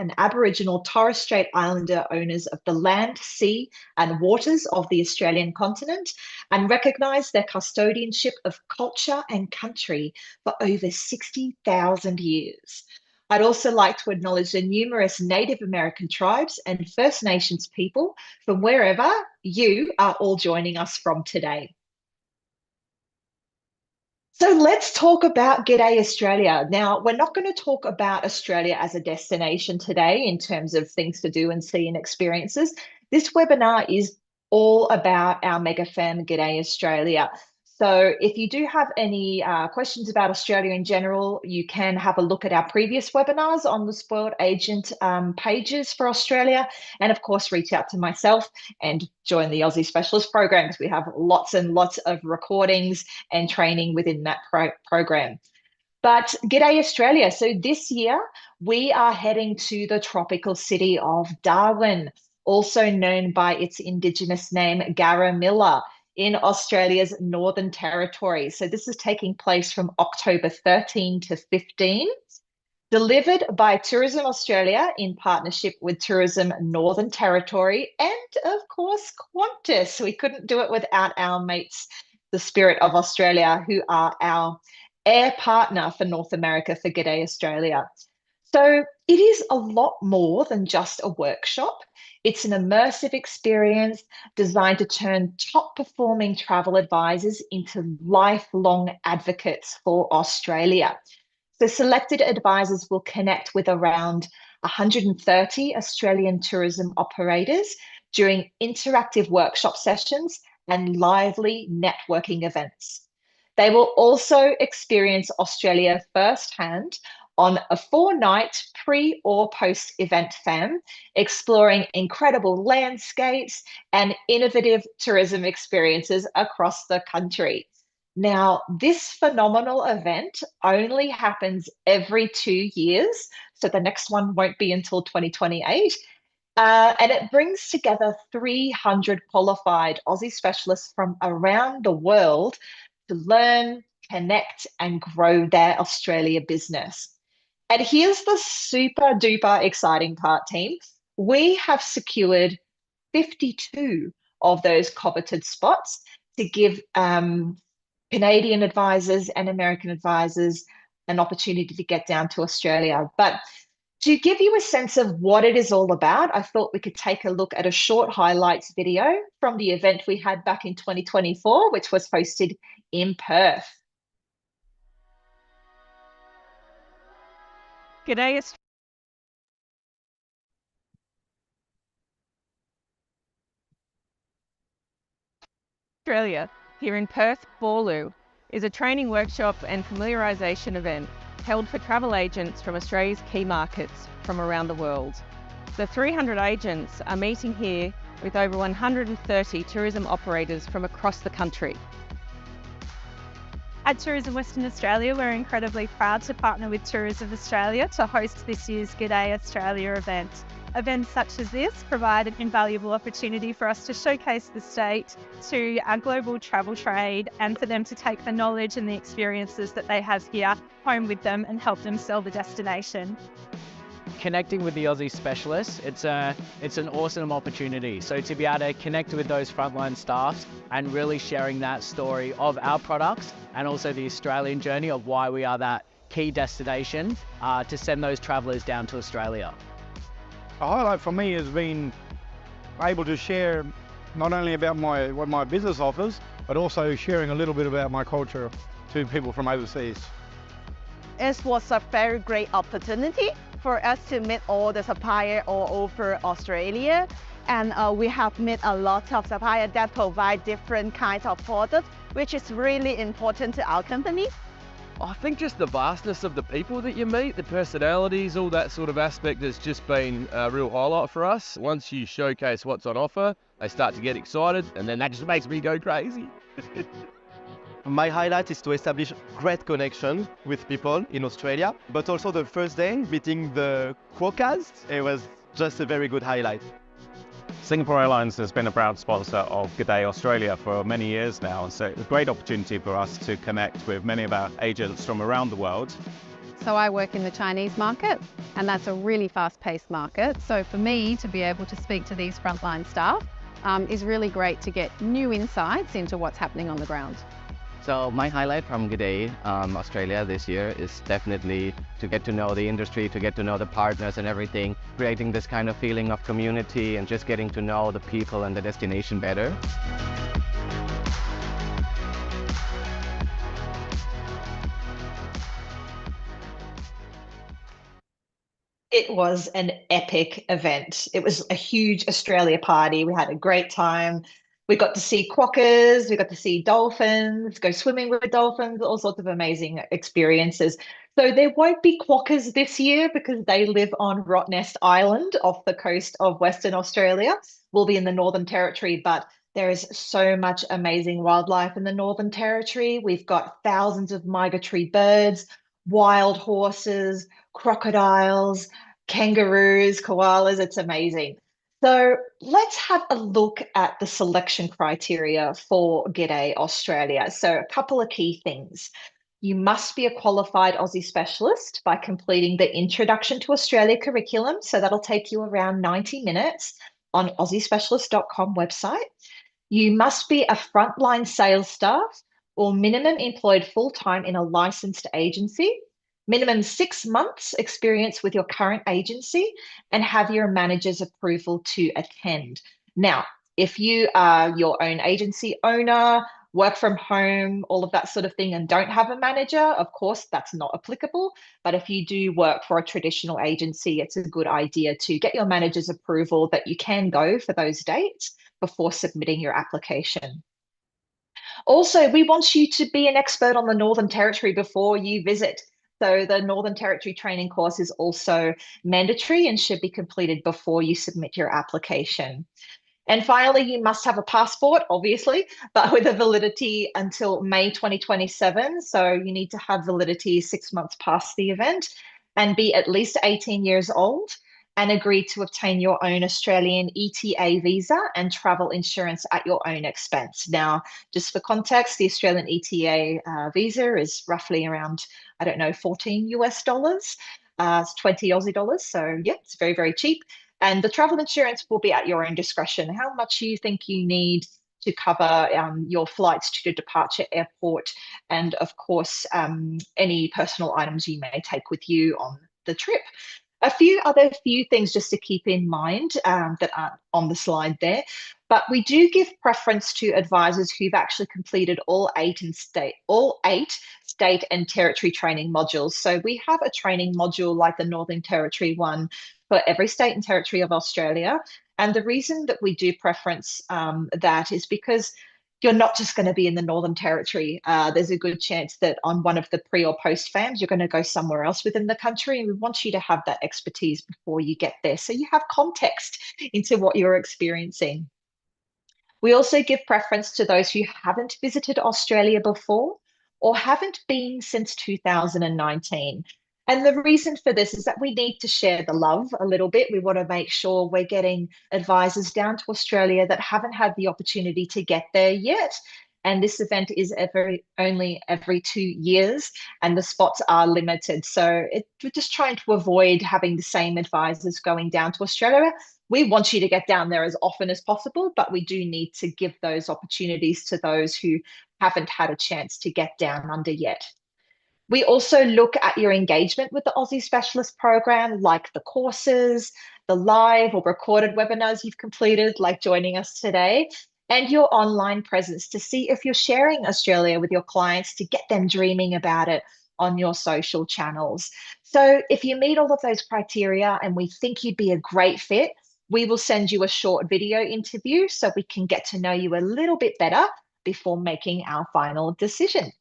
and Aboriginal Torres Strait Islander owners of the land, sea, and waters of the Australian continent and recognise their custodianship of culture and country for over 60,000 years. I'd also like to acknowledge the numerous Native American tribes and First Nations people from wherever you are all joining us from today. So let's talk about G'day Australia. Now, we're not going to talk about Australia as a destination today in terms of things to do and see and experiences. This webinar is all about our mega fam G'day Australia. So if you do have any questions about Australia in general, you can have a look at our previous webinars on the Spoiled Agent pages for Australia. And of course, reach out to myself and join the Aussie Specialist program because we have lots and lots of recordings and training within that program. But G'day Australia. So this year, we are heading to the tropical city of Darwin, also known by its Indigenous name, Garamilla, in Australia's Northern Territory. So this is taking place from October 13 to 15. Delivered by Tourism Australia in partnership with Tourism Northern Territory and, of course, Qantas. We couldn't do it without our mates, the Spirit of Australia, who are our air partner for North America for G'day Australia. So it is a lot more than just a workshop. It's an immersive experience designed to turn top performing travel advisors into lifelong advocates for Australia. So selected advisors will connect with around 130 Australian tourism operators during interactive workshop sessions and lively networking events. They will also experience Australia firsthand on a 4-night pre or post event fam, exploring incredible landscapes and innovative tourism experiences across the country. Now, this phenomenal event only happens every 2 years, so the next one won't be until 2028. And it brings together 300 qualified Aussie specialists from around the world to learn, connect, and grow their Australia business. And here's the super duper exciting part, team. We have secured 52 of those coveted spots to give Canadian advisors and American advisors an opportunity to get down to Australia. But to give you a sense of what it is all about, I thought we could take a look at a short highlights video from the event we had back in 2024, which was hosted in Perth. G'day Australia, here in Perth, Boorloo, is a training workshop and familiarisation event held for travel agents from Australia's key markets from around the world. The 300 agents are meeting here with over 130 tourism operators from across the country. At Tourism Western Australia, we're incredibly proud to partner with Tourism Australia to host this year's G'day Australia event. Events such as this provide an invaluable opportunity for us to showcase the state to our global travel trade and for them to take the knowledge and the experiences that they have here home with them and help them sell the destination. Connecting with the Aussie Specialists, it's an awesome opportunity. So to be able to connect with those frontline staffs and really sharing that story of our products and also the Australian journey of why we are that key destination to send those travellers down to Australia. A highlight for me has been able to share not only about what my business offers, but also sharing a little bit about my culture to people from overseas. It was a very great opportunity for us to meet all the suppliers all over Australia. And we have met a lot of suppliers that provide different kinds of products, which is really important to our company. I think just the vastness of the people that you meet, the personalities, all that sort of aspect has just been a real highlight for us. Once you showcase what's on offer, they start to get excited, and then that just makes me go crazy. My highlight is to establish great connection with people in Australia, but also the first day meeting the quokkas, it was just a very good highlight. Singapore Airlines has been a proud sponsor of G'day Australia for many years now, so it's a great opportunity for us to connect with many of our agents from around the world. So I work in the Chinese market, and that's a really fast-paced market. So for me to be able to speak to these frontline staff is really great to get new insights into what's happening on the ground. So my highlight from G'day Australia this year is definitely to get to know the industry, to get to know the partners and everything, creating this kind of feeling of community and just getting to know the people and the destination better. It was an epic event. It was a huge Australia party. We had a great time. We got to see quokkas, we got to see dolphins, go swimming with dolphins, all sorts of amazing experiences. So there won't be quokkas this year because they live on Rottnest Island off the coast of Western Australia. We'll be in the Northern Territory, but there is so much amazing wildlife in the Northern Territory. We've got thousands of migratory birds, wild horses, crocodiles, kangaroos, koalas. It's amazing. So let's have a look at the selection criteria for G'day Australia. So a couple of key things. You must be a qualified Aussie specialist by completing the Introduction to Australia curriculum. So that'll take you around 90 minutes on aussiespecialist.com website. You must be a frontline sales staff or minimum employed full-time in a licensed agency, minimum 6 months experience with your current agency, and have your manager's approval to attend. Now, if you are your own agency owner, work from home, all of that sort of thing, and don't have a manager, of course, that's not applicable. But if you do work for a traditional agency, it's a good idea to get your manager's approval that you can go for those dates before submitting your application. Also, we want you to be an expert on the Northern Territory before you visit. So the Northern Territory training course is also mandatory and should be completed before you submit your application. And finally, you must have a passport, obviously, but with a validity until May 2027. So you need to have validity 6 months past the event and be at least 18 years old and agree to obtain your own Australian ETA visa and travel insurance at your own expense. Now, just for context, the Australian ETA visa is roughly around, I don't know, 14 US dollars. It's 20 Aussie dollars. So yeah, it's very, very cheap. And the travel insurance will be at your own discretion. How much you think you need to cover your flights to the departure airport, and of course, any personal items you may take with you on the trip. A few things just to keep in mind that aren't on the slide there, but we do give preference to advisors who've actually completed all eight state and territory training modules. So we have a training module like the Northern Territory one for every state and territory of Australia. And the reason that we do preference that is because you're not just going to be in the Northern Territory. There's a good chance that on one of the pre or post FAMs, you're going to go somewhere else within the country. And we want you to have that expertise before you get there, so you have context into what you're experiencing. We also give preference to those who haven't visited Australia before or haven't been since 2019. And the reason for this is that we need to share the love a little bit. We want to make sure we're getting advisors down to Australia that haven't had the opportunity to get there yet. And this event is only every 2 years, and the spots are limited. So we're just trying to avoid having the same advisors going down to Australia. We want you to get down there as often as possible, but we do need to give those opportunities to those who haven't had a chance to get down under yet. We also look at your engagement with the Aussie Specialist program, like the courses, the live or recorded webinars you've completed, like joining us today, and your online presence to see if you're sharing Australia with your clients to get them dreaming about it on your social channels. So if you meet all of those criteria and we think you'd be a great fit, we will send you a short video interview so we can get to know you a little bit better before making our final decision.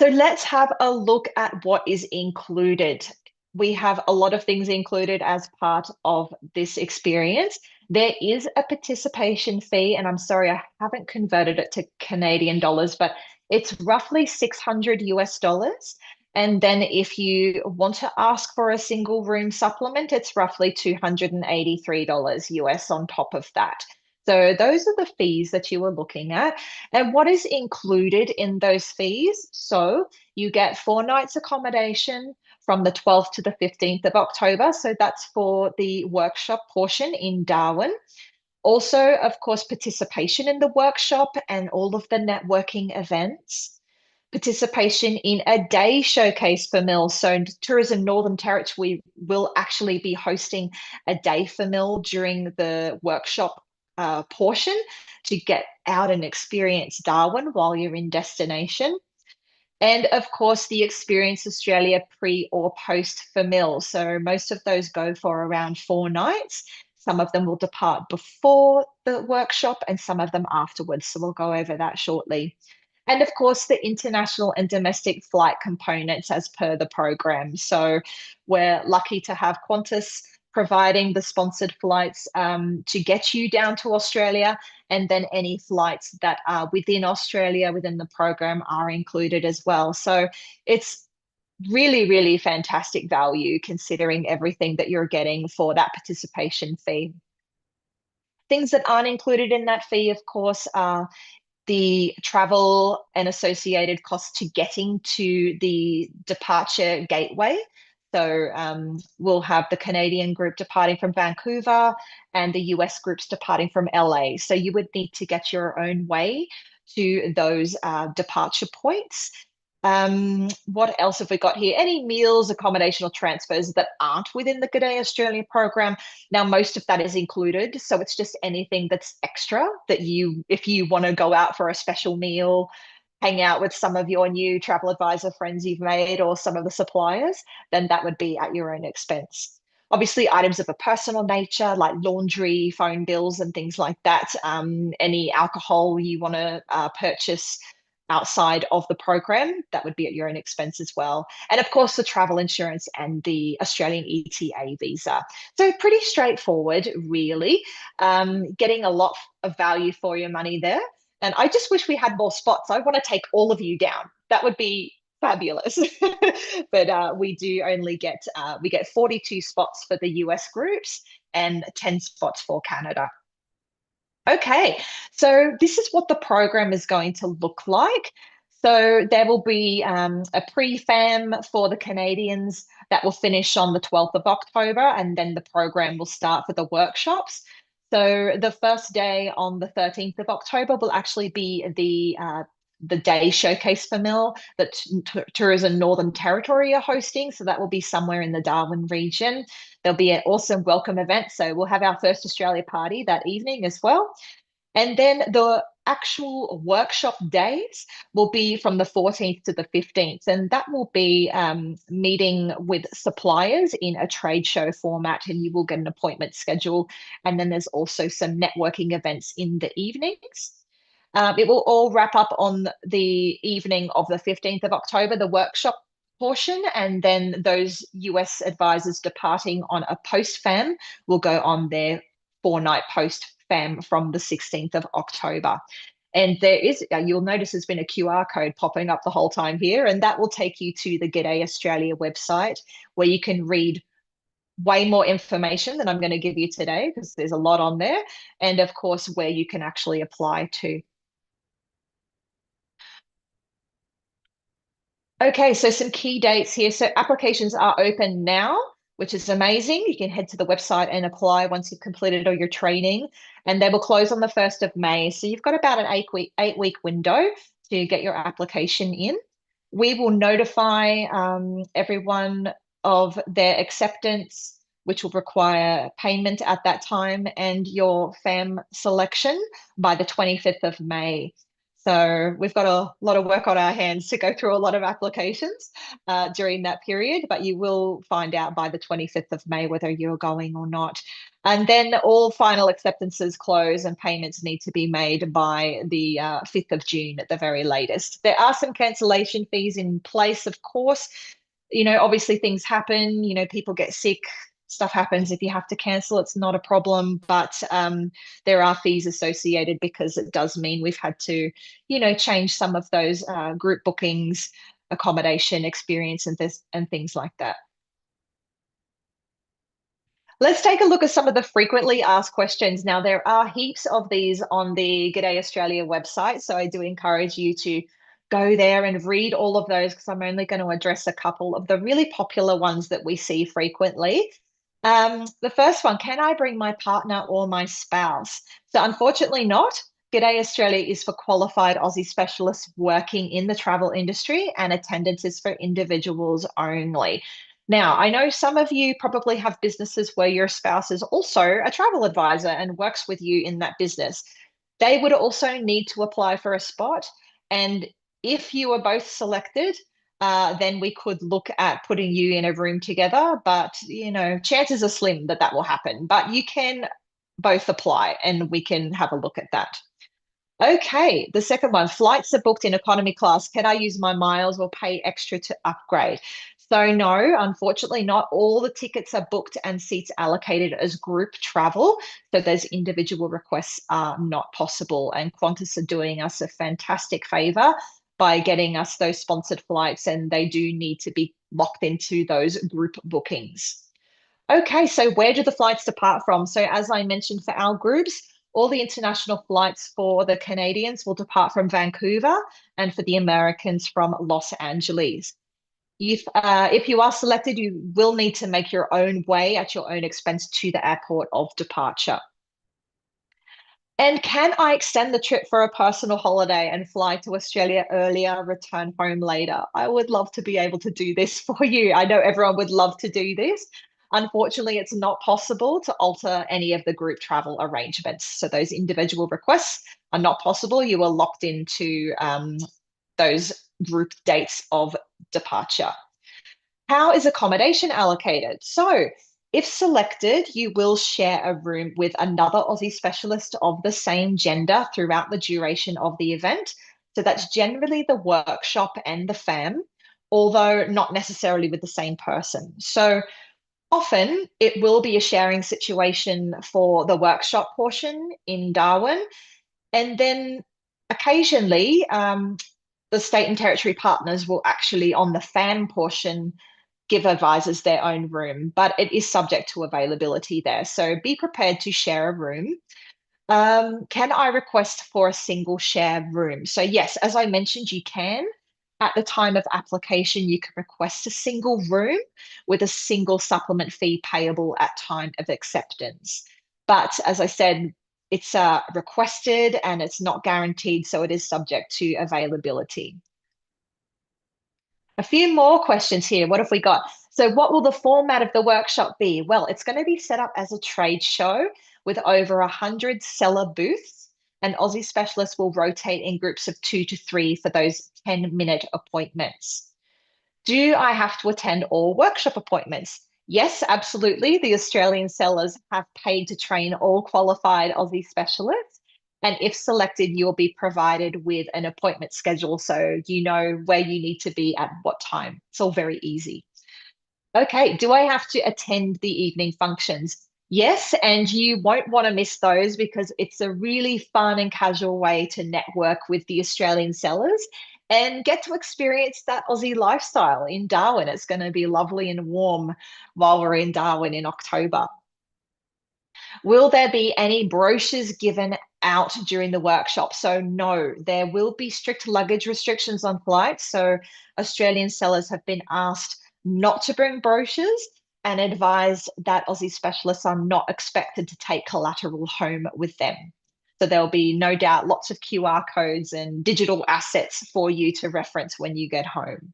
So let's have a look at what is included. We have a lot of things included as part of this experience. There is a participation fee, and I'm sorry, I haven't converted it to Canadian dollars, but it's roughly 600 US dollars. And then if you want to ask for a single room supplement, it's roughly $283 US on top of that. So those are the fees that you were looking at. And what is included in those fees? So you get 4 nights accommodation from the 12th to the 15th of October. So that's for the workshop portion in Darwin. Also, of course, participation in the workshop and all of the networking events. Participation in a day showcase famil. So Tourism Northern Territory will actually be hosting a day famil during the workshop portion to get out and experience Darwin while you're in destination. And of course, the Experience Australia pre or post famil. So most of those go for around 4 nights. Some of them will depart before the workshop and some of them afterwards. So we'll go over that shortly. And of course, the international and domestic flight components as per the program. So we're lucky to have Qantas providing the sponsored flights to get you down to Australia. And then any flights that are within Australia, within the program, are included as well. So it's really, really fantastic value considering everything that you're getting for that participation fee. Things that aren't included in that fee, of course, are the travel and associated costs to getting to the departure gateway. So we'll have the Canadian group departing from Vancouver and the US groups departing from LA. So you would need to get your own way to those departure points. What else have we got here? Any meals, accommodation, or transfers that aren't within the G'day Australia program. Now, most of that is included. So it's just anything that's extra that if you want to go out for a special meal, hang out with some of your new travel advisor friends you've made or some of the suppliers, then that would be at your own expense. Obviously, items of a personal nature like laundry, phone bills, and things like that. Any alcohol you want to purchase outside of the program, that would be at your own expense as well. And of course, the travel insurance and the Australian ETA visa. So pretty straightforward, really. Getting a lot of value for your money there. And I just wish we had more spots. I want to take all of you down. That would be fabulous. But we do only get, we get 42 spots for the US groups and 10 spots for Canada. Okay, so this is what the program is going to look like. So there will be a pre-FAM for the Canadians that will finish on the 12th of October, and then the program will start for the workshops. So the first day on the 13th of October will actually be the day showcase famil that Tourism Northern Territory are hosting. So that will be somewhere in the Darwin region. There'll be an awesome welcome event. So we'll have our first Australia party that evening as well. And then the actual workshop days will be from the 14th to the 15th. And that will be meeting with suppliers in a trade show format, and you will get an appointment schedule. And then there's also some networking events in the evenings. It will all wrap up on the evening of the 15th of October, the workshop portion, and then those US advisors departing on a post-FAM will go on their 4-night post-FAM from the 16th of October. And there is, you'll notice there's been a QR code popping up the whole time here, and that will take you to the G'day Australia website where you can read way more information than I'm going to give you today because there's a lot on there, and of course where you can actually apply to. Okay, so some key dates here. So applications are open now, which is amazing. You can head to the website and apply once you've completed all your training, and they will close on the 1st of May. So you've got about an eight-week window to get your application in. We will notify everyone of their acceptance, which will require payment at that time, and your FAM selection by the 25th of May. So we've got a lot of work on our hands to go through a lot of applications during that period, but you will find out by the 25th of May whether you're going or not. And then all final acceptances close and payments need to be made by the 5th of June at the very latest. There are some cancellation fees in place, of course. You know, obviously things happen, you know, people get sick, stuff happens. If you have to cancel, it's not a problem, but there are fees associated because it does mean we've had to, you know, change some of those group bookings, accommodation, experience, and things like that. Let's take a look at some of the frequently asked questions. Now, there are heaps of these on the G'day Australia website, so I do encourage you to go there and read all of those because I'm only going to address a couple of the really popular ones that we see frequently. The first one, can I bring my partner or my spouse? So unfortunately not. G'day Australia is for qualified Aussie specialists working in the travel industry, and attendance is for individuals only. Now, I know some of you probably have businesses where your spouse is also a travel advisor and works with you in that business. They would also need to apply for a spot. And if you are both selected, then we could look at putting you in a room together. But, chances are slim that that will happen. But you can both apply and we can have a look at that. Okay, the second one, flights are booked in economy class. Can I use my miles or pay extra to upgrade? So no, unfortunately, not all the tickets are booked and seats allocated as group travel. So those individual requests are not possible. And Qantas are doing us a fantastic favor by getting us those sponsored flights, and they do need to be locked into those group bookings. Okay, so where do the flights depart from? So as I mentioned for our groups, all the international flights for the Canadians will depart from Vancouver, and for the Americans from Los Angeles. If you are selected, you will need to make your own way at your own expense to the airport of departure. And can I extend the trip for a personal holiday and fly to Australia earlier, return home later? I would love to be able to do this for you. I know everyone would love to do this. Unfortunately, it's not possible to alter any of the group travel arrangements. So those individual requests are not possible. You are locked into those group dates of departure. How is accommodation allocated? So if selected, you will share a room with another Aussie specialist of the same gender throughout the duration of the event. So that's generally the workshop and the fam, although not necessarily with the same person. So often it will be a sharing situation for the workshop portion in Darwin. And then occasionally, the state and territory partners will actually, on the fam portion, give advisors their own room, but it is subject to availability there. So be prepared to share a room. Can I request for a single share room? So yes, as I mentioned, you can. At the time of application, you can request a single room with a single supplement fee payable at time of acceptance. But as I said, it's requested and it's not guaranteed, so it is subject to availability. A few more questions here. What have we got? So what will the format of the workshop be? Well, it's going to be set up as a trade show with over 100 seller booths, and Aussie specialists will rotate in groups of 2 to 3 for those 10-minute appointments. Do I have to attend all workshop appointments? Yes, absolutely. The Australian sellers have paid to train all qualified Aussie specialists. And if selected, you'll be provided with an appointment schedule so you know where you need to be at what time. It's all very easy. Okay, do I have to attend the evening functions? Yes, and you won't want to miss those because it's a really fun and casual way to network with the Australian sellers and get to experience that Aussie lifestyle in Darwin. It's going to be lovely and warm while we're in Darwin in October. Will there be any brochures given out during the workshop? So no, there will be strict luggage restrictions on flights. So Australian sellers have been asked not to bring brochures and advised that Aussie specialists are not expected to take collateral home with them. So there'll be no doubt lots of QR codes and digital assets for you to reference when you get home.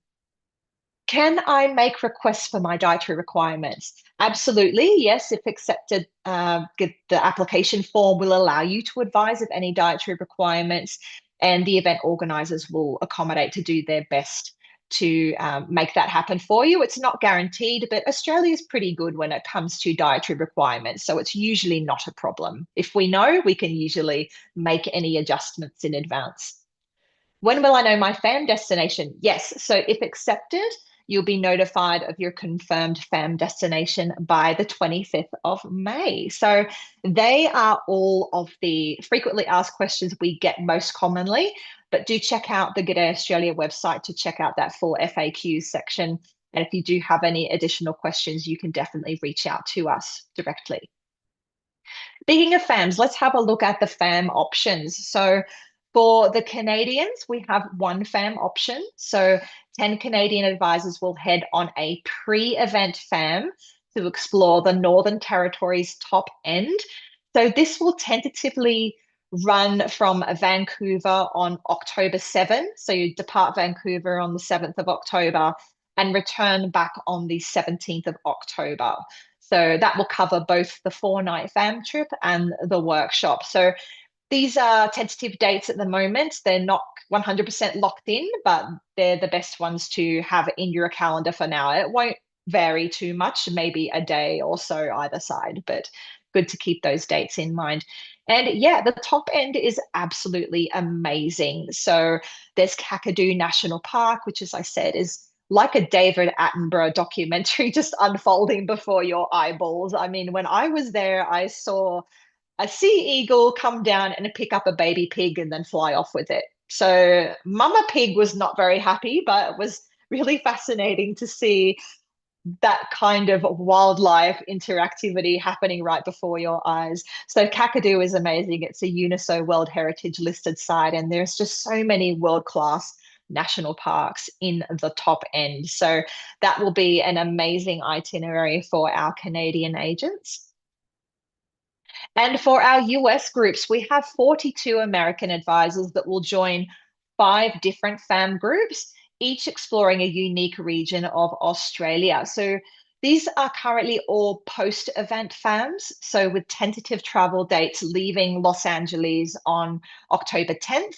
Can I make requests for my dietary requirements? Absolutely, yes. If accepted, the application form will allow you to advise of any dietary requirements, and the event organisers will accommodate to do their best to make that happen for you. It's not guaranteed, but Australia is pretty good when it comes to dietary requirements, so it's usually not a problem. If we know, we can usually make any adjustments in advance. When will I know my FAM destination? Yes, so if accepted, you'll be notified of your confirmed FAM destination by the 25th of May. So they are all of the frequently asked questions we get most commonly, but do check out the G'day Australia website to check out that full FAQ section And if you do have any additional questions, you can definitely reach out to us directly. Speaking of FAMs, let's have a look at the FAM options. So for the Canadians, we have one FAM option. So 10 Canadian advisors will head on a pre-event FAM to explore the Northern Territory's top end. So this will tentatively run from Vancouver on October 7. So you depart Vancouver on the 7th of October and return back on the 17th of October. So that will cover both the 4-night FAM trip and the workshop. So these are tentative dates at the moment. They're not 100% locked in, but they're the best ones to have in your calendar for now. It won't vary too much, maybe a day or so either side, but good to keep those dates in mind. And yeah, the top end is absolutely amazing. So there's Kakadu National Park, which, as I said, is like a David Attenborough documentary just unfolding before your eyeballs. I mean, when I was there, I saw a sea eagle come down and pick up a baby pig and then fly off with it. So Mama Pig was not very happy, but it was really fascinating to see that kind of wildlife interactivity happening right before your eyes. So Kakadu is amazing. It's a UNESCO World Heritage listed site, and there's just so many world-class national parks in the top end. So that will be an amazing itinerary for our Canadian agents. And for our US groups, we have 42 American advisors that will join 5 different FAM groups, each exploring a unique region of Australia. So these are currently all post-event FAMs, so with tentative travel dates leaving Los Angeles on October 10th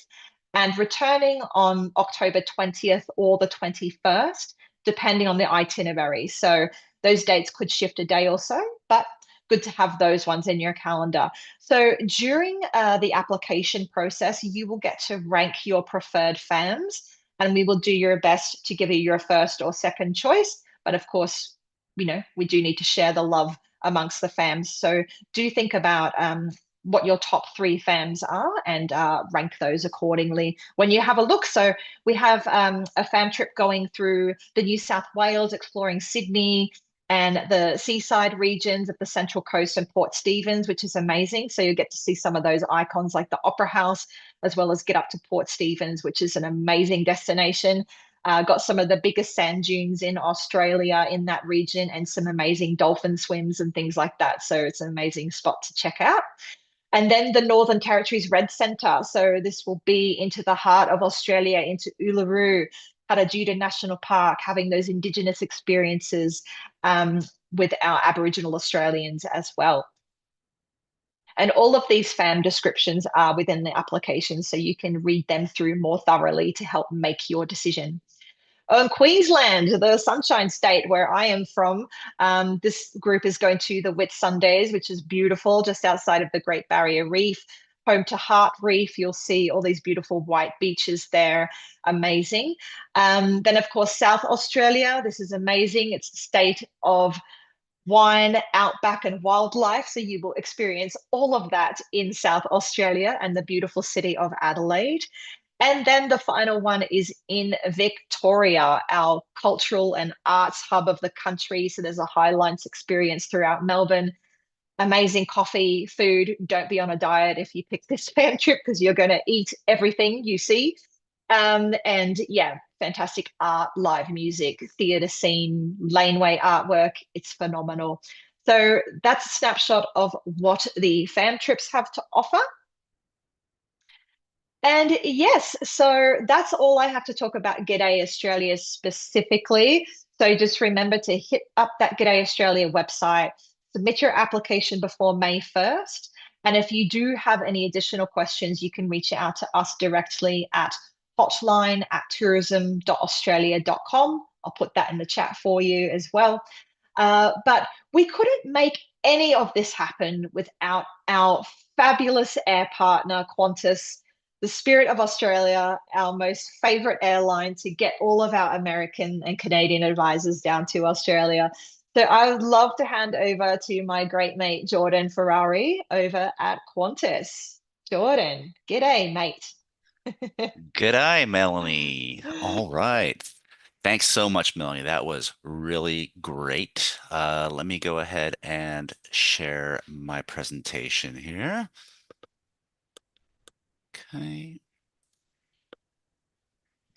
and returning on October 20th or the 21st, depending on the itinerary. So those dates could shift a day or so, but good to have those ones in your calendar. So during the application process, you will get to rank your preferred FAMs, and we will do your best to give you your first or second choice. But of course, you know, we do need to share the love amongst the FAMs. So do think about what your top 3 FAMs are and rank those accordingly when you have a look. So we have a FAM trip going through the New South Wales, exploring Sydney and the seaside regions of the Central Coast and Port Stephens, which is amazing. So you get to see some of those icons like the Opera House, as well as get up to Port Stephens, which is an amazing destination. Got some of the biggest sand dunes in Australia in that region and some amazing dolphin swims and things like that. So it's an amazing spot to check out. And then the Northern Territory's Red Centre. So this will be into the heart of Australia, into Uluru, Katajuda National Park, having those Indigenous experiences with our Aboriginal Australians as well. And all of these FAM descriptions are within the application, so you can read them through more thoroughly to help make your decision. In Queensland, the Sunshine State where I am from, this group is going to the Whitsundays, which is beautiful, just outside of the Great Barrier Reef, home to Heart Reef. You'll see all these beautiful white beaches there. Amazing. Then, of course, South Australia. This is amazing. It's the state of wine, outback, and wildlife. So you will experience all of that in South Australia and the beautiful city of Adelaide. And then the final one is in Victoria, our cultural and arts hub of the country. So there's a Highlights experience throughout Melbourne. Amazing coffee, food. Don't be on a diet if you pick this FAM trip, because you're going to eat everything you see. And yeah, fantastic art, live music, theatre scene, laneway artwork. It's phenomenal. So that's a snapshot of what the FAM trips have to offer. And yes, so that's all I have to talk about G'day Australia specifically. So just remember to hit up that G'day Australia website, submit your application before May 1st. And if you do have any additional questions, you can reach out to us directly at hotline@tourism.australia.com. I'll put that in the chat for you as well. But we couldn't make any of this happen without our fabulous air partner, Qantas, the spirit of Australia, our most favorite airline to get all of our American and Canadian advisors down to Australia. So I would love to hand over to my great mate, Jordan Ferrari, over at Qantas. Jordan, g'day, mate. G'day, Melanie. All right. Thanks so much, Melanie. That was really great. Let me go ahead and share my presentation here. Okay.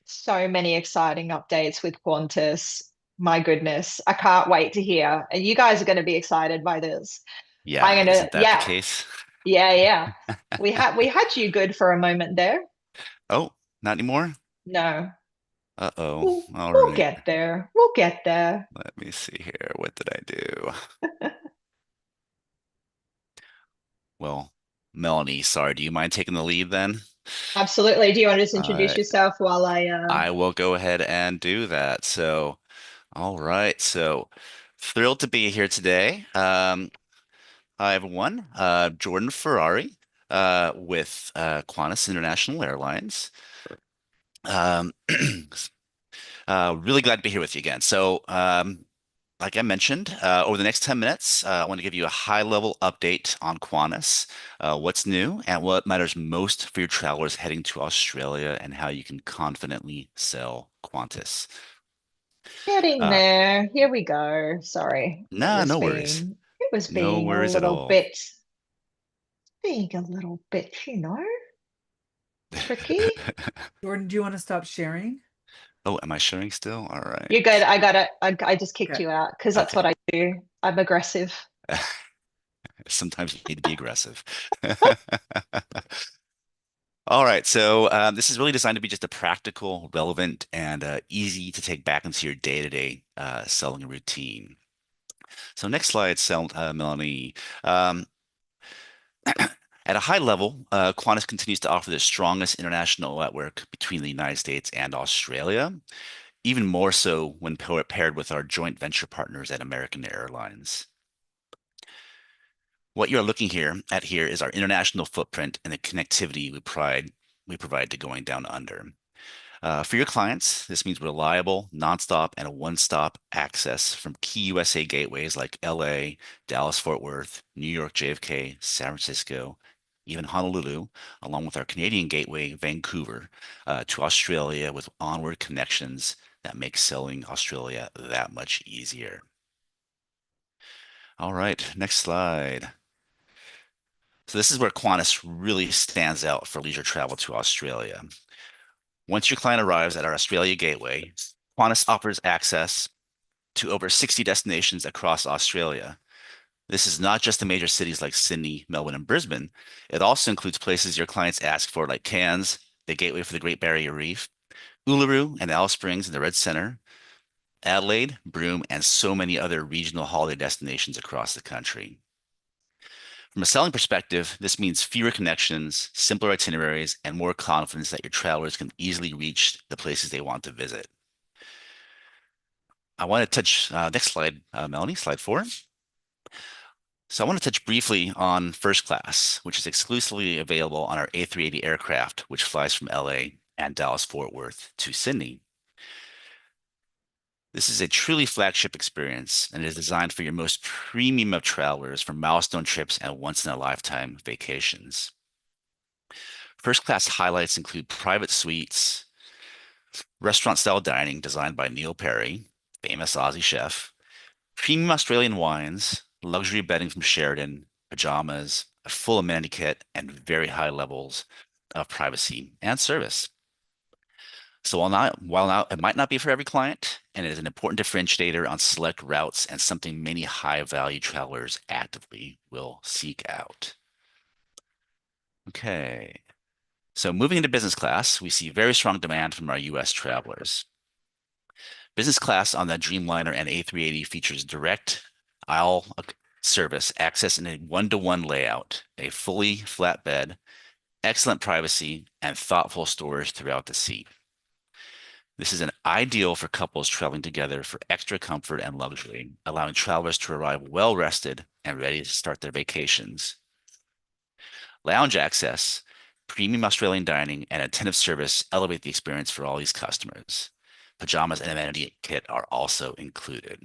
So many exciting updates with Qantas. My goodness, I can't wait to hear. And you guys are going to be excited by this. Yeah, isn't that the Yeah, case? yeah. We had you good for a moment there. Oh, not anymore? No, Uh-oh. we'll, All we'll right. get there. We'll get there. Let me see here. What did I do? Well, Melanie, sorry, do you mind taking the lead then? Absolutely. Do you want to just All introduce right. yourself while I will go ahead and do that. So, all right. So, thrilled to be here today. Hi, everyone. Jordan Ferrari with Qantas International Airlines. Um, really glad to be here with you again. So, like I mentioned, over the next 10 minutes, I want to give you a high-level update on Qantas, what's new, and what matters most for your travelers heading to Australia, and how you can confidently sell Qantas. getting Uh, there? Here we go. Sorry. nah, no worries. It was No being a worries at little all. bit, tricky. Jordan, do you want to stop sharing? Oh, am I sharing still? All You're good. right. I got it. I just kicked Okay. you out because that's Okay. what I do. I'm aggressive. Sometimes you need to be aggressive. All right, so this is really designed to be just a practical, relevant, and easy to take back into your day-to-day selling routine. So next slide, Melanie. Um, at a high level, Qantas continues to offer the strongest international network between the United States and Australia, even more so when paired with our joint venture partners at American Airlines. What you're looking at here is our international footprint and the connectivity we provide to going down under. For your clients, this means reliable, nonstop, and a one-stop access from key USA gateways like LA, Dallas-Fort Worth, New York JFK, San Francisco, even Honolulu, along with our Canadian gateway, Vancouver, to Australia with onward connections that make selling Australia that much easier. All right, next slide. So this is where Qantas really stands out for leisure travel to Australia. Once your client arrives at our Australia gateway, Qantas offers access to over 60 destinations across Australia. This is not just the major cities like Sydney, Melbourne, and Brisbane. It also includes places your clients ask for, like Cairns, the gateway for the Great Barrier Reef, Uluru and Alice Springs in the Red Centre, Adelaide, Broome, and so many other regional holiday destinations across the country. From a selling perspective, this means fewer connections, simpler itineraries, and more confidence that your travelers can easily reach the places they want to visit. I want to touch, next slide, Melanie, slide 4. So I want to touch briefly on first class, which is exclusively available on our A380 aircraft, which flies from LA and Dallas-Fort Worth to Sydney. This is a truly flagship experience and is designed for your most premium of travelers for milestone trips and once-in-a-lifetime vacations. First class highlights include private suites, restaurant-style dining designed by Neil Perry, famous Aussie chef, premium Australian wines, luxury bedding from Sheraton, pajamas, a full amenity kit, and very high levels of privacy and service. So while it might not be for every client, and it is an important differentiator on select routes and something many high-value travelers actively will seek out. Okay, so moving into business class, we see very strong demand from our US travelers. Business class on the Dreamliner and A380 features direct aisle service, access in a one-to-one layout, a fully flat bed, excellent privacy, and thoughtful storage throughout the seat. This is an ideal for couples traveling together for extra comfort and luxury, allowing travelers to arrive well-rested and ready to start their vacations. Lounge access, premium Australian dining, and attentive service elevate the experience for all these customers. Pajamas and amenity kit are also included.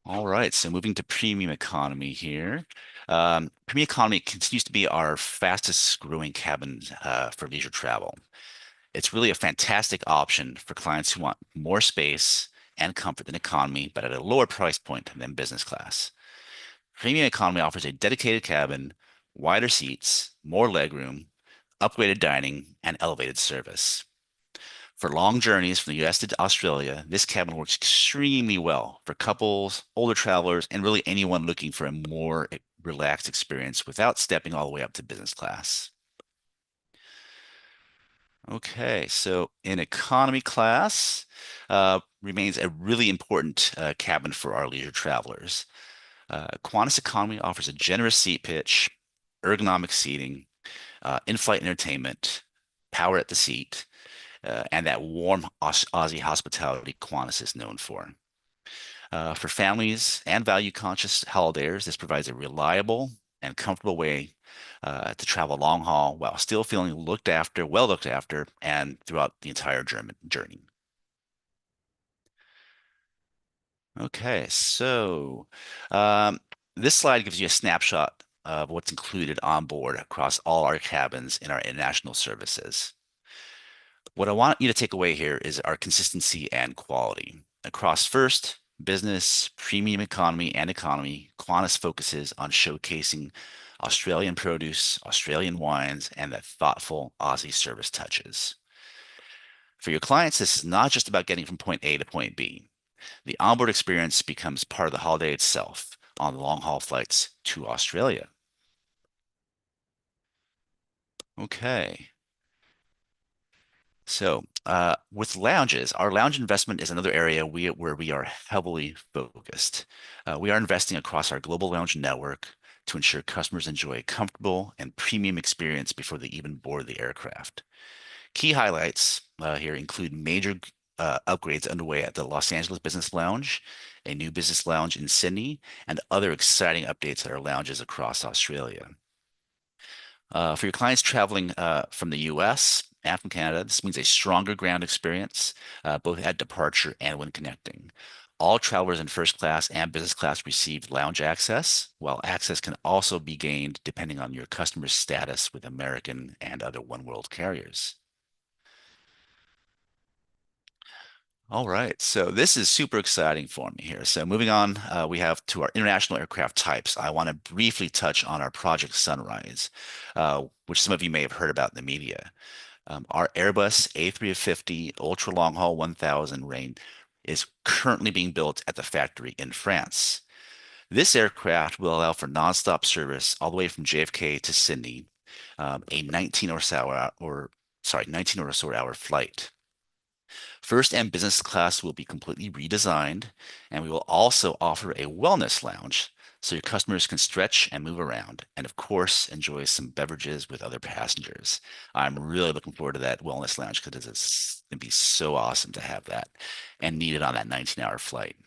All right, so moving to premium economy here. Premium economy continues to be our fastest growing cabin for leisure travel. It's really a fantastic option for clients who want more space and comfort than economy, but at a lower price point than business class. Premium economy offers a dedicated cabin, wider seats, more legroom, upgraded dining, and elevated service. For long journeys from the US to Australia, this cabin works extremely well for couples, older travelers, and really anyone looking for a more relaxed experience without stepping all the way up to business class. Okay, so in economy class, remains a really important cabin for our leisure travelers. Qantas Economy offers a generous seat pitch, ergonomic seating, in-flight entertainment, power at the seat, and that warm Aussie hospitality Qantas is known for. For families and value-conscious holidayers, this provides a reliable and comfortable way to travel long haul while still feeling well looked after, and throughout the entire journey. Okay, so this slide gives you a snapshot of what's included on board across all our cabins in our international services. What I want you to take away here is our consistency and quality. Across first, business, premium economy, and economy, Qantas focuses on showcasing Australian produce, Australian wines, and the thoughtful Aussie service touches. For your clients, this is not just about getting from point A to point B. The onboard experience becomes part of the holiday itself on long-haul flights to Australia. Okay. So with lounges, our lounge investment is another area where we are heavily focused. We are investing across our global lounge network to ensure customers enjoy a comfortable and premium experience before they even board the aircraft. Key highlights here include major upgrades underway at the Los Angeles Business Lounge, a new business lounge in Sydney, and other exciting updates at our lounges across Australia. For your clients traveling from the US and from Canada, this means a stronger ground experience, both at departure and when connecting. All travelers in first class and business class receive lounge access, while access can also be gained depending on your customer's status with American and other One World carriers. All right, so this is super exciting for me here. So moving on, we have to our international aircraft types. I want to briefly touch on our Project Sunrise, which some of you may have heard about in the media. Our Airbus A350 Ultra Long Haul 1000 range is currently being built at the factory in France. This aircraft will allow for nonstop service all the way from JFK to Sydney, a 19 or so hour flight. First and business class will be completely redesigned, and we will also offer a wellness lounge so your customers can stretch and move around, and of course, enjoy some beverages with other passengers. I'm really looking forward to that wellness lounge because it's going to be so awesome to have that and needed on that 19-hour flight.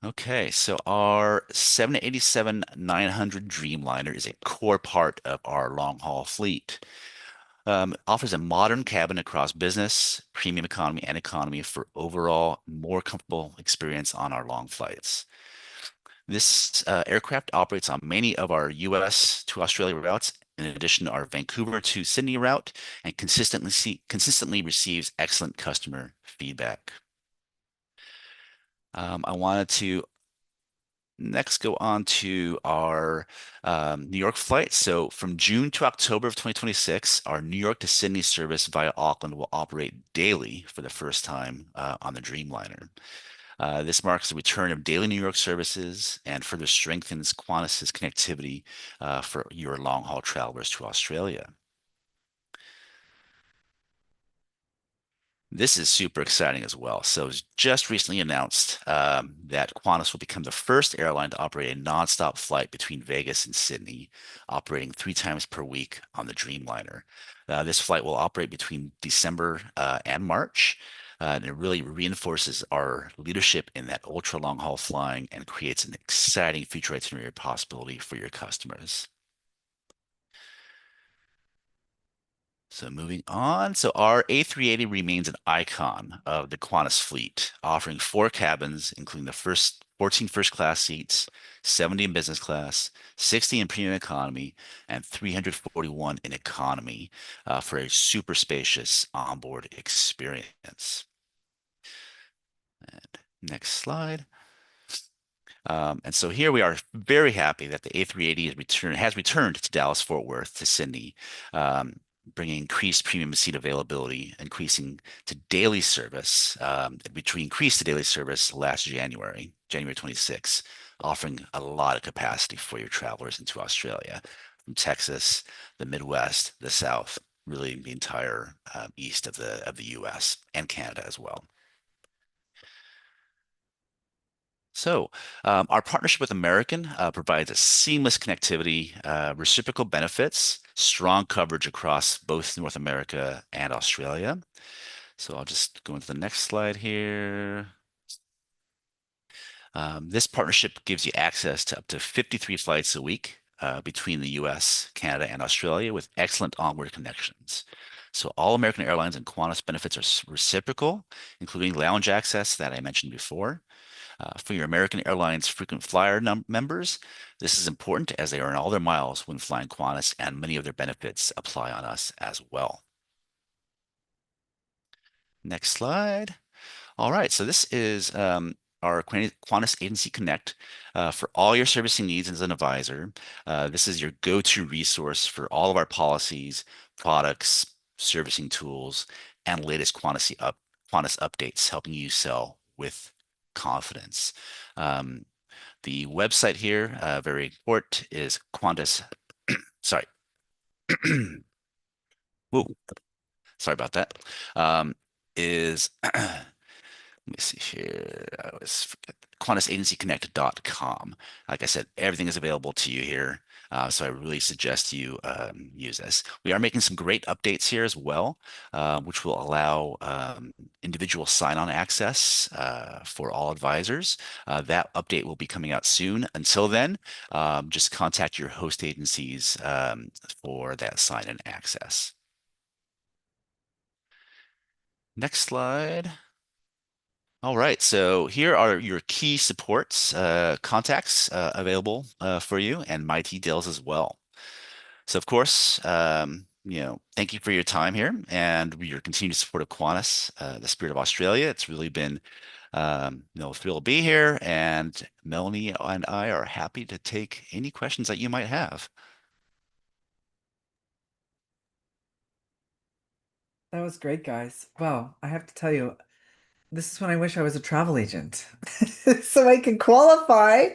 Okay, so our 787-900 Dreamliner is a core part of our long-haul fleet. Offers a modern cabin across business, premium economy, and economy for overall more comfortable experience on our long flights. This aircraft operates on many of our US to Australia routes, in addition to our Vancouver to Sydney route, and consistently receives excellent customer feedback. I wanted to next go on to our New York flight. So from June to October of 2026, our New York to Sydney service via Auckland will operate daily for the first time on the Dreamliner. This marks the return of daily New York services and further strengthens Qantas's connectivity for your long-haul travelers to Australia. This is super exciting as well. So it's just recently announced that Qantas will become the first airline to operate a nonstop flight between Vegas and Sydney, operating 3 times per week on the Dreamliner. This flight will operate between December and March, and it really reinforces our leadership in that ultra long haul flying and creates an exciting future itinerary possibility for your customers. So moving on, so our A380 remains an icon of the Qantas fleet, offering 4 cabins, including the 14 first class seats, 70 in business class, 60 in premium economy, and 341 in economy for a super spacious onboard experience. And next slide. And so here we are very happy that the A380 has returned to Dallas Fort Worth to Sydney, bringing increased premium seat availability, increasing to daily service, which we increased to daily service last January 26, offering a lot of capacity for your travelers into Australia from Texas, the Midwest, the South, really the entire east of the US and Canada as well. So, our partnership with American provides a seamless connectivity, reciprocal benefits, strong coverage across both North America and Australia. So I'll just go into the next slide here. This partnership gives you access to up to 53 flights a week between the US, Canada, and Australia with excellent onward connections. So all American Airlines and Qantas benefits are reciprocal, including lounge access that I mentioned before. For your American Airlines frequent flyer members, this is important as they earn all their miles when flying Qantas, and many of their benefits apply on us as well. Next slide. All right, so this is our Qantas Agency Connect for all your servicing needs as an advisor. This is your go-to resource for all of our policies, products, servicing tools, and latest Qantas updates, helping you sell with confidence. The website here, very important, is Qantas. Sorry. Whoa. Sorry about that. Is let me see here. I always forget. QantasAgencyConnect.com. Like I said, everything is available to you here. So I really suggest you use this. We are making some great updates here as well, which will allow individual sign-on access for all advisors. That update will be coming out soon. Until then, just contact your host agencies for that sign-in access. Next slide. All right, so here are your key supports contacts available for you, and my details as well. So of course, thank you for your time here and your continued support of Qantas, the Spirit of Australia. It's really been a thrill to be here, and Melanie and I are happy to take any questions that you might have. That was great, guys. Wow, I have to tell you, this is when I wish I was a travel agent. So I can qualify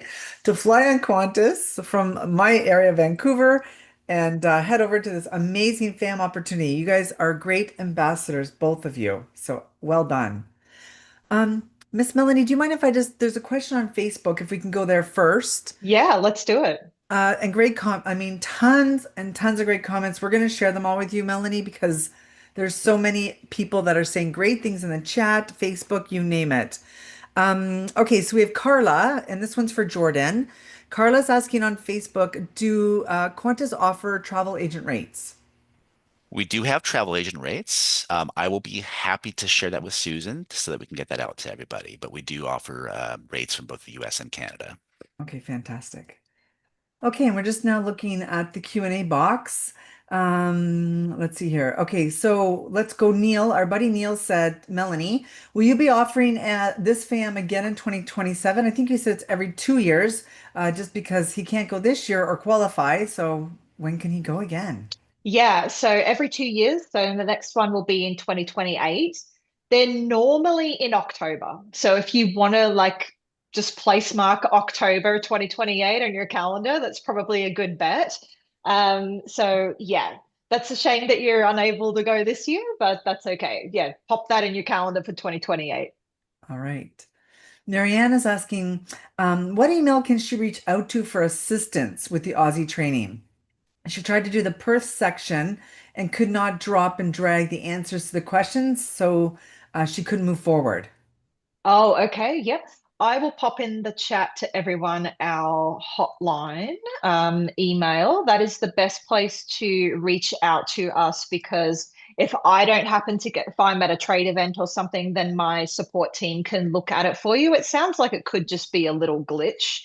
to fly on Qantas from my area, Vancouver, and head over to this amazing fam opportunity. You guys are great ambassadors, both of you. So well done. Miss Melanie, do you mind if there's a question on Facebook, if we can go there first? Yeah, let's do it. And I mean, tons and tons of great comments. We're going to share them all with you, Melanie, because there's so many people that are saying great things in the chat, Facebook, you name it. Okay, so we have Carla, and this one's for Jordan. Carla's asking on Facebook, do Qantas offer travel agent rates? We do have travel agent rates. I will be happy to share that with Susan so that we can get that out to everybody. But we do offer rates from both the US and Canada. Okay, fantastic. Okay, and we're just now looking at the Q&A box. Let's see here. Okay, so let's go. Neil, our buddy Neil said, Melanie, will you be offering this FAM again in 2027? I think he said it's every 2 years, just because he can't go this year or qualify. So when can he go again? Yeah, so every 2 years. So the next one will be in 2028. They're normally in October. So if you want to just place mark October 2028 on your calendar, that's probably a good bet. So yeah, that's a shame that you're unable to go this year, but that's okay. Yeah, pop that in your calendar for 2028. All right. Marianne is asking, what email can she reach out to for assistance with the Aussie training? She tried to do the Perth section and could not drop and drag the answers to the questions, so she couldn't move forward. Oh, okay. Yep. I will pop in the chat to everyone our hotline email. That is the best place to reach out to us, because if I don't happen to if I'm at a trade event or something, then my support team can look at it for you. It sounds like it could just be a little glitch.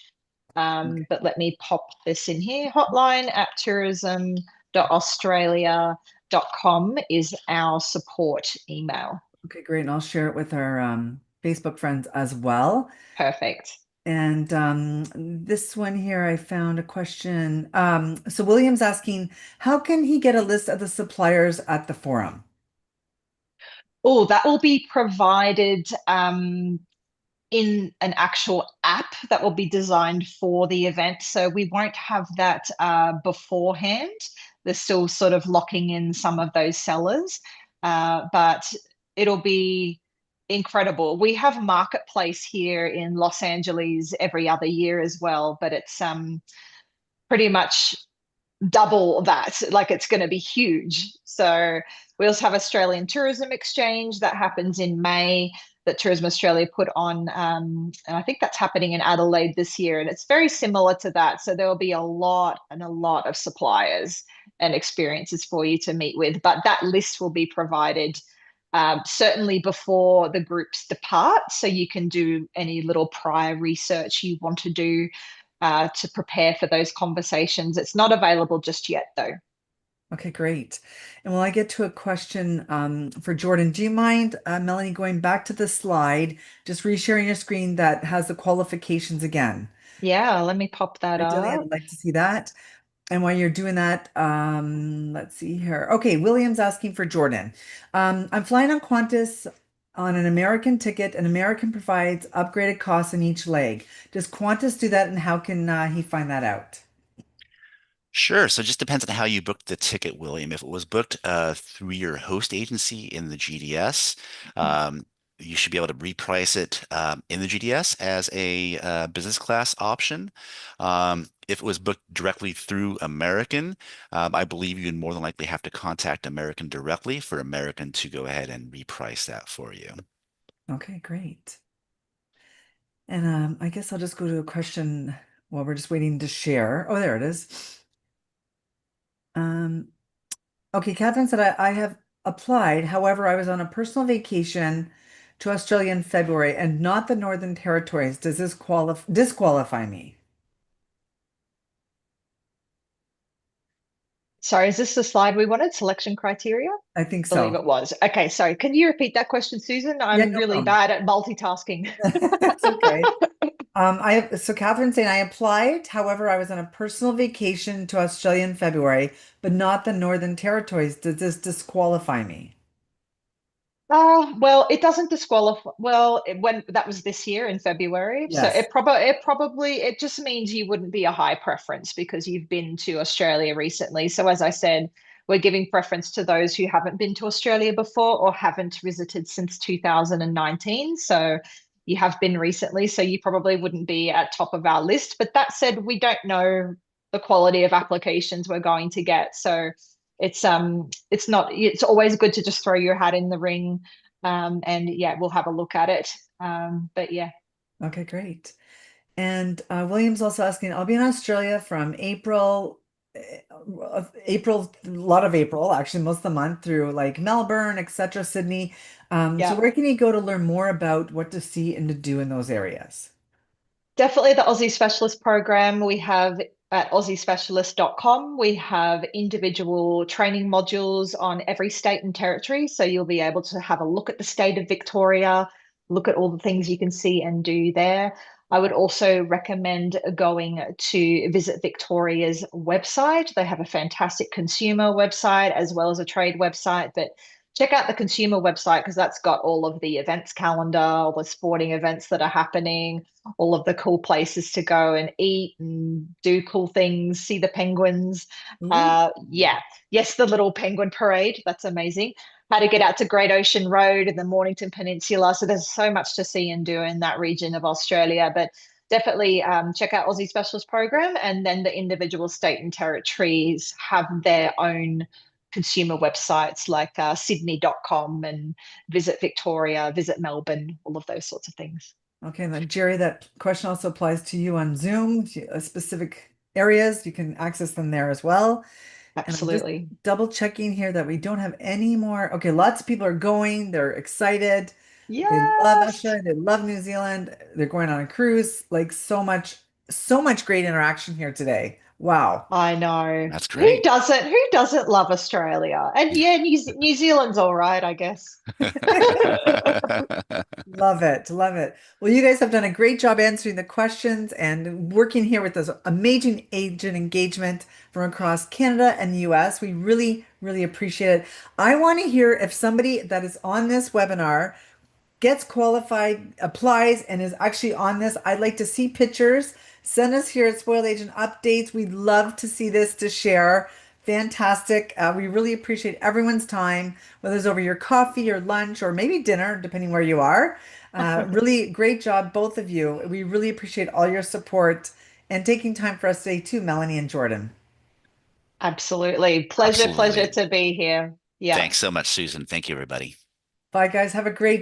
But let me pop this in here. Hotline at tourism.australia.com is our support email. Okay, great. And I'll share it with our Facebook friends as well. Perfect. And this one here, I found a question. So William's asking, how can he get a list of the suppliers at the forum? Oh, that will be provided in an actual app that will be designed for the event. So we won't have that beforehand. They're still sort of locking in some of those sellers, but it'll be incredible. We have Marketplace here in Los Angeles every other year as well, but it's pretty much double that. Like, it's going to be huge. So we also have Australian Tourism Exchange that happens in May, that Tourism Australia put on, and I think that's happening in Adelaide this year, and it's very similar to that. So there will be a lot of suppliers and experiences for you to meet with, but that list will be provided certainly before the groups depart, so you can do any little prior research you want to do to prepare for those conversations. It's not available just yet, though. Okay, great. And will I get to a question for Jordan? Do you mind, Melanie, going back to the slide, just resharing your screen that has the qualifications again? Yeah, let me pop that Ideally, up. I'd like to see that. And while you're doing that, let's see here. Okay, William's asking for Jordan. I'm flying on Qantas on an American ticket, and American provides upgraded costs in each leg. Does Qantas do that, and how can he find that out? Sure. So it just depends on how you booked the ticket, William. If it was booked through your host agency in the GDS, you should be able to reprice it in the GDS as a business class option. If it was booked directly through American, I believe you'd more than likely have to contact American directly for American to go ahead and reprice that for you. Okay, great. And I guess I'll just go to a question while we're just waiting to share. Oh, there it is. Okay, Catherine said I have applied. However, I was on a personal vacation to Australia in February and not the Northern Territories. Does this disqualify me? Sorry, is this the slide we wanted? Selection criteria? I think I believe so. it was. Okay, sorry. Can you repeat that question, Susan? I'm no really problem. bad at multitasking. It's okay. So Catherine's saying I applied. However, I was on a personal vacation to Australia in February, but not the Northern Territories. Does this disqualify me? Well, it doesn't disqualify. Well, when that was this year in February, so Yes. it just means you wouldn't be a high preference because you've been to Australia recently. So as I said, we're giving preference to those who haven't been to Australia before or haven't visited since 2019. So you have been recently, so you probably wouldn't be at top of our list. But that said, we don't know the quality of applications we're going to get. So it's always good to just throw your hat in the ring, and yeah, we'll have a look at it. But yeah. Okay, great. And William's also asking, I'll be in Australia from April, a lot of April, actually most of the month, through like Melbourne, etc., Sydney. So where can you go to learn more about what to see and to do in those areas? Definitely the Aussie Specialist program we have at aussiespecialist.com. We have individual training modules on every state and territory. So you'll be able to have a look at the state of Victoria, look at all the things you can see and do there. I would also recommend going to visit Victoria's website. They have a fantastic consumer website as well as a trade website, but check out the consumer website because that's got all of the events calendar, all the sporting events that are happening, all of the cool places to go and eat and do cool things, see the penguins. Yeah, yes, the little penguin parade. That's amazing. How to get out to Great Ocean Road and the Mornington Peninsula. So there's so much to see and do in that region of Australia. But definitely check out Aussie Specialist Program, and then the individual state and territories have their own consumer websites like Sydney.com and Visit Victoria, Visit Melbourne, all of those sorts of things. Okay, and then Jerry, that question also applies to you on Zoom. Specific areas, you can access them there as well. Absolutely. And I'm just double checking here that we don't have any more. Okay, lots of people are going. They're excited. Yes. They love Australia. They love New Zealand. They're going on a cruise. Like so much great interaction here today. Wow. I know. That's great. Who doesn't love Australia? And yeah, New Zealand's all right, I guess. Love it. Love it. Well, you guys have done a great job answering the questions and working here with this amazing agent engagement from across Canada and the US. We really, really appreciate it. I want to hear if somebody that is on this webinar gets qualified, applies, and is actually on this. I'd like to see pictures. Send us here at Spoiled Agent Updates. We'd love to see this to share. Fantastic. We really appreciate everyone's time, whether it's over your coffee or lunch or maybe dinner, depending where you are. Really great job, both of you. We really appreciate all your support and taking time for us today too, Melanie and Jordan. Absolutely. Pleasure to be here. Yeah. Thanks so much, Susan. Thank you, everybody. Bye, guys. Have a great